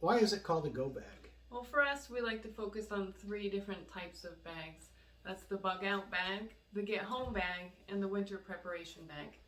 Why is it called a go bag? Well, for us, we like to focus on 3 different types of bags. That's the bug out bag, the get home bag, and the winter preparation bag.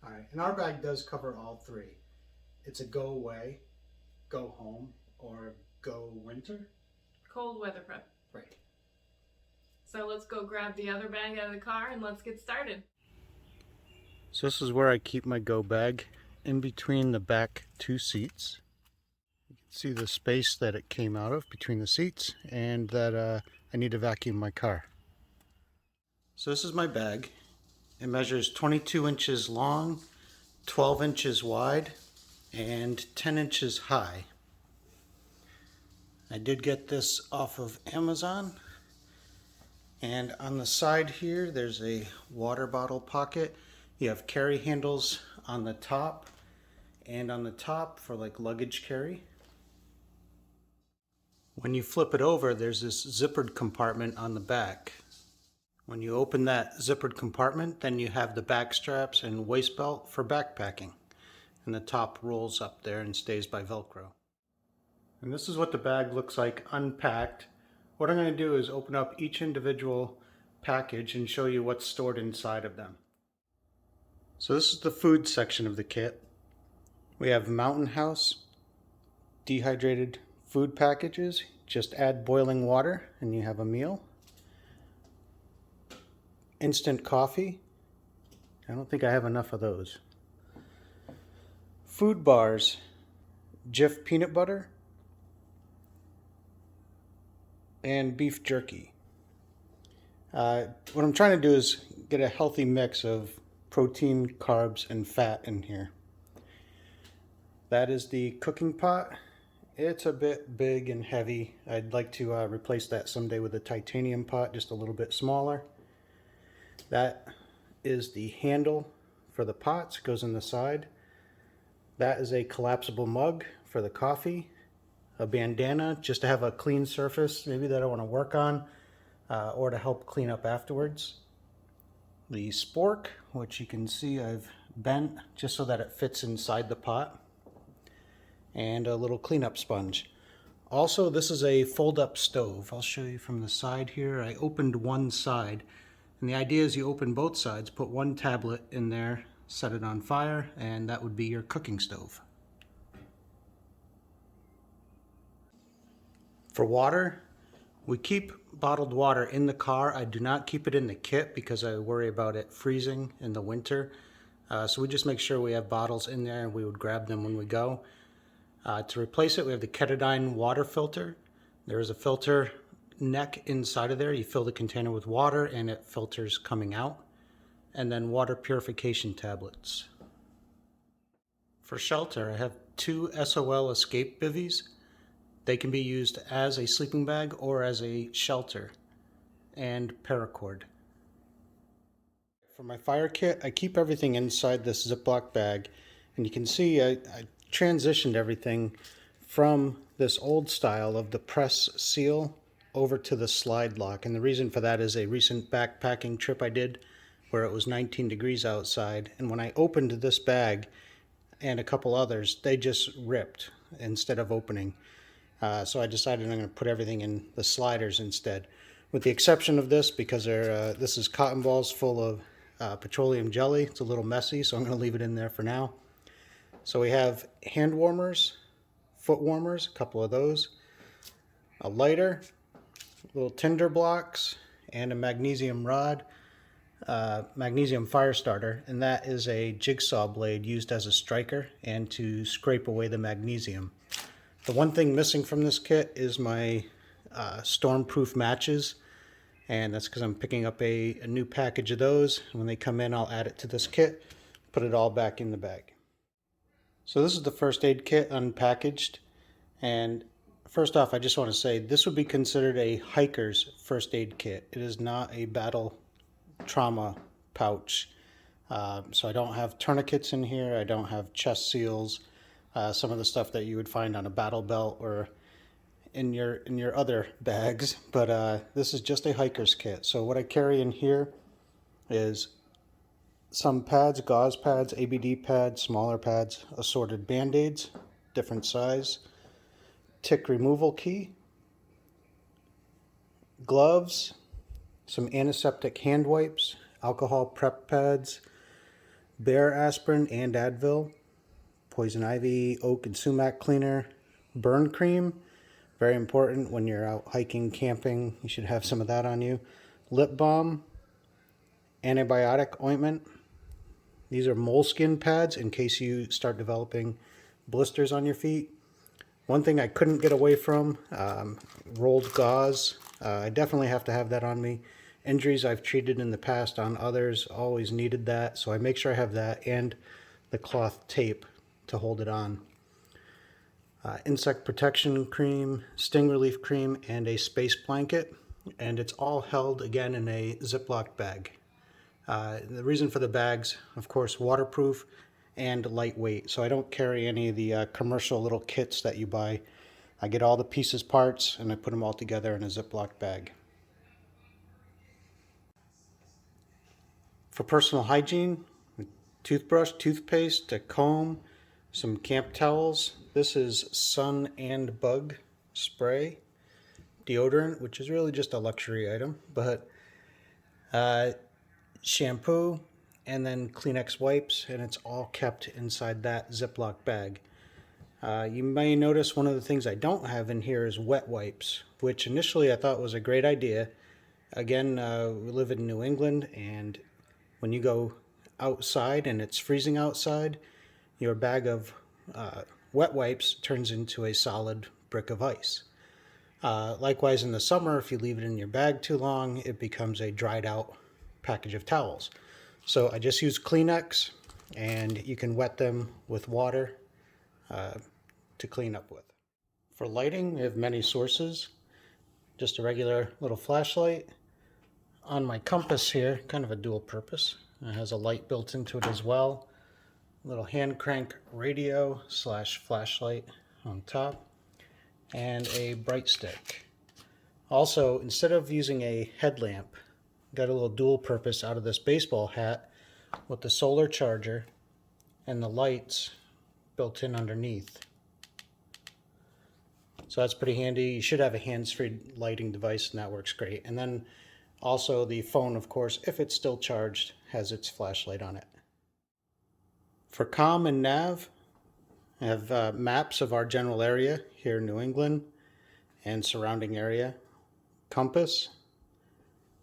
All right, and our bag does cover all three. It's a go away, go home, or go winter. Cold weather prep. Right. So let's go grab the other bag out of the car and let's get started. So this is where I keep my go bag, in between the back 2 seats. You can see the space that it came out of between the seats, and that I need to vacuum my car. So this is my bag. It measures 22 inches long, 12 inches wide, and 10 inches high. I did get this off of Amazon. And on the side here, there's a water bottle pocket. You have carry handles on the top, and on the top for like luggage carry. When you flip it over, there's this zippered compartment on the back. When you open that zippered compartment, then you have the back straps and waist belt for backpacking. And the top rolls up there and stays by Velcro. And this is what the bag looks like unpacked. What I'm going to do is open up each individual package and show you what's stored inside of them. So this is the food section of the kit. We have Mountain House dehydrated food packages. Just add boiling water and you have a meal. Instant coffee. I don't think I have enough of those. Food bars. Jif peanut butter. And beef jerky. What I'm trying to do is get a healthy mix of protein, carbs, and fat in here. That is the cooking pot. It's a bit big and heavy. I'd like to replace that someday with a titanium pot, just a little bit smaller. That is the handle for the pots, goes in the side. That is a collapsible mug for the coffee. A bandana just to have a clean surface, maybe that I want to work on, or to help clean up afterwards. The spork, which you can see I've bent just so that it fits inside the pot. And a little cleanup sponge. Also, this is a fold-up stove. I'll show you from the side here. I opened one side, and the idea is you open both sides, put one tablet in there, set it on fire, and that would be your cooking stove. For water, we keep bottled water in the car. I do not keep it in the kit because I worry about it freezing in the winter. So we just make sure we have bottles in there and we would grab them when we go. To replace it, we have the Ketodyne water filter. There is a filter neck inside of there. You fill the container with water and it filters coming out. And then water purification tablets. For shelter, I have 2 SOL escape bivvies. They can be used as a sleeping bag or as a shelter, and paracord. For my fire kit, I keep everything inside this Ziploc bag, and you can see I transitioned everything from this old style of the press seal over to the slide lock. And the reason for that is a recent backpacking trip I did where it was 19 degrees outside, and when I opened this bag and a couple others, they just ripped instead of opening. So I decided I'm going to put everything in the sliders instead, with the exception of this because this is cotton balls full of petroleum jelly. It's a little messy, so I'm going to leave it in there for now. So we have hand warmers, foot warmers, a couple of those, a lighter, little tinder blocks, and a magnesium rod, magnesium fire starter, and that is a jigsaw blade used as a striker and to scrape away the magnesium. The one thing missing from this kit is my stormproof matches, and that's because I'm picking up a new package of those. When they come in, I'll add it to this kit, put it all back in the bag. So this is the first aid kit unpackaged, and first off, I just want to say this would be considered a hiker's first aid kit. It is not a battle trauma pouch. So I don't have tourniquets in here, I don't have chest seals, some of the stuff that you would find on a battle belt or in your other bags, but this is just a hiker's kit. So what I carry in here is some pads, gauze pads, ABD pads, smaller pads, assorted band-aids, different size, tick removal key, gloves, some antiseptic hand wipes, alcohol prep pads, bear aspirin and Advil, poison ivy, oak and sumac cleaner, burn cream, very important when you're out hiking, camping, you should have some of that on you, lip balm, antibiotic ointment. These are moleskin pads in case you start developing blisters on your feet. One thing I couldn't get away from, rolled gauze. I definitely have to have that on me. Injuries I've treated in the past on others always needed that, so I make sure I have that and the cloth tape to hold it on. Insect protection cream, sting relief cream, and a space blanket. And it's all held again in a Ziploc bag. The reason for the bags, of course, waterproof and lightweight. So I don't carry any of the commercial little kits that you buy. I get all the pieces, parts, and I put them all together in a Ziploc bag. For personal hygiene, a toothbrush, toothpaste, a comb, some camp towels. This is sun and bug spray, deodorant, which is really just a luxury item, but shampoo, and then Kleenex wipes, and it's all kept inside that Ziploc bag. You may notice one of the things I don't have in here is wet wipes, which initially I thought was a great idea. Again, we live in New England, and when you go outside and it's freezing outside, your bag of wet wipes turns into a solid brick of ice. Likewise, in the summer, if you leave it in your bag too long, it becomes a dried out package of towels. So I just use Kleenex, and you can wet them with water to clean up with. For lighting, we have many sources. Just a regular little flashlight. On my compass here, kind of a dual purpose. It has a light built into it as well. A little hand crank radio / flashlight on top, and a bright stick. Also, instead of using a headlamp, got a little dual purpose out of this baseball hat with the solar charger and the lights built in underneath. So that's pretty handy. You should have a hands-free lighting device, and that works great. And then also the phone, of course, if it's still charged, has its flashlight on it. For comm and nav, I have maps of our general area here in New England and surrounding area. Compass.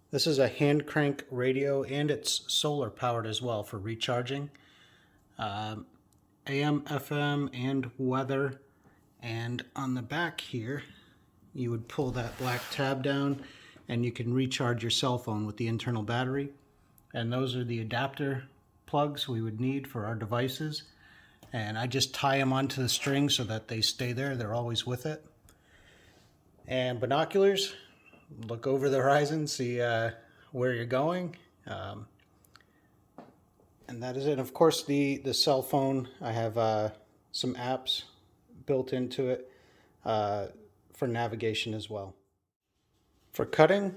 This is a hand crank radio, and it's solar powered as well for recharging. AM, FM, and weather. And on the back here, you would pull that black tab down and you can recharge your cell phone with the internal battery. And those are the adapter plugs we would need for our devices. And I just tie them onto the string so that they stay there. They're always with it. And binoculars, look over the horizon, see where you're going. And that is it. Of course, the cell phone, I have some apps built into it for navigation as well. For cutting,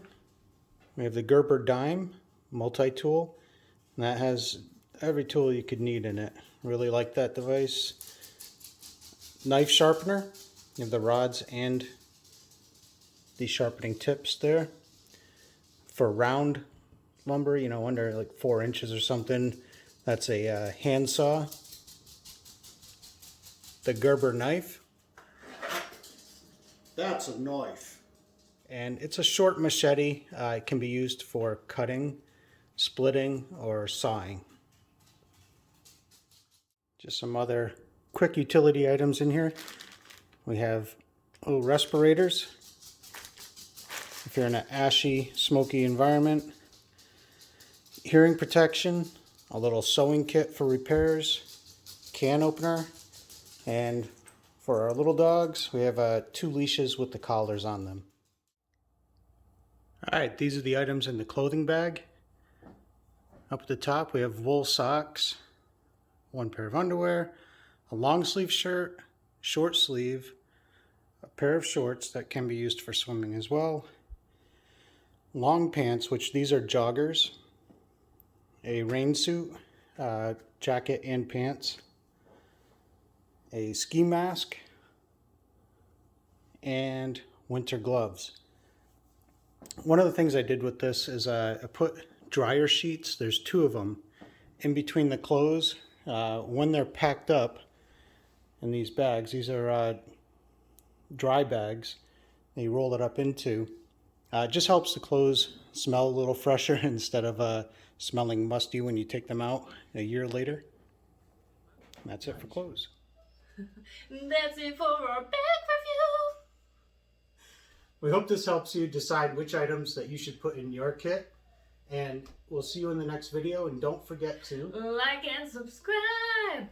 we have the Gerber dime multi-tool, and that has every tool you could need in it. Really like that device. Knife sharpener, you have the rods and the sharpening tips there. For round lumber, under like 4 inches or something, that's a hand saw. The Gerber knife. That's a knife. And it's a short machete. It can be used for cutting, splitting, or sawing. Just some other quick utility items in here. We have little respirators. If you're in an ashy, smoky environment. Hearing protection, a little sewing kit for repairs, can opener, and for our little dogs, we have 2 leashes with the collars on them. Alright, these are the items in the clothing bag. Up at the top, we have wool socks, 1 pair of underwear, a long sleeve shirt, short sleeve, a pair of shorts that can be used for swimming as well, long pants, which these are joggers, a rain suit, jacket and pants, a ski mask, and winter gloves. One of the things I did with this is I put dryer sheets, there's 2 of them, in between the clothes. When they're packed up in these bags, these are dry bags that you roll it up into. It just helps the clothes smell a little fresher instead of smelling musty when you take them out a year later. And that's it for clothes. That's it for our bag review. We hope this helps you decide which items that you should put in your kit. And we'll see you in the next video. And don't forget to like and subscribe.